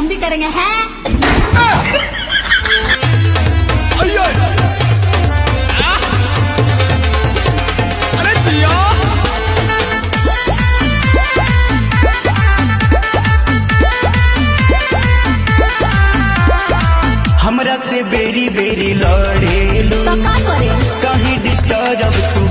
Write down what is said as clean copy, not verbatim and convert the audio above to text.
हम भी करेंगे हैं। अरे जिया हमरा से बेरी बेरी लड़ेलू तो का करे कहीं डिस्टर्ब तू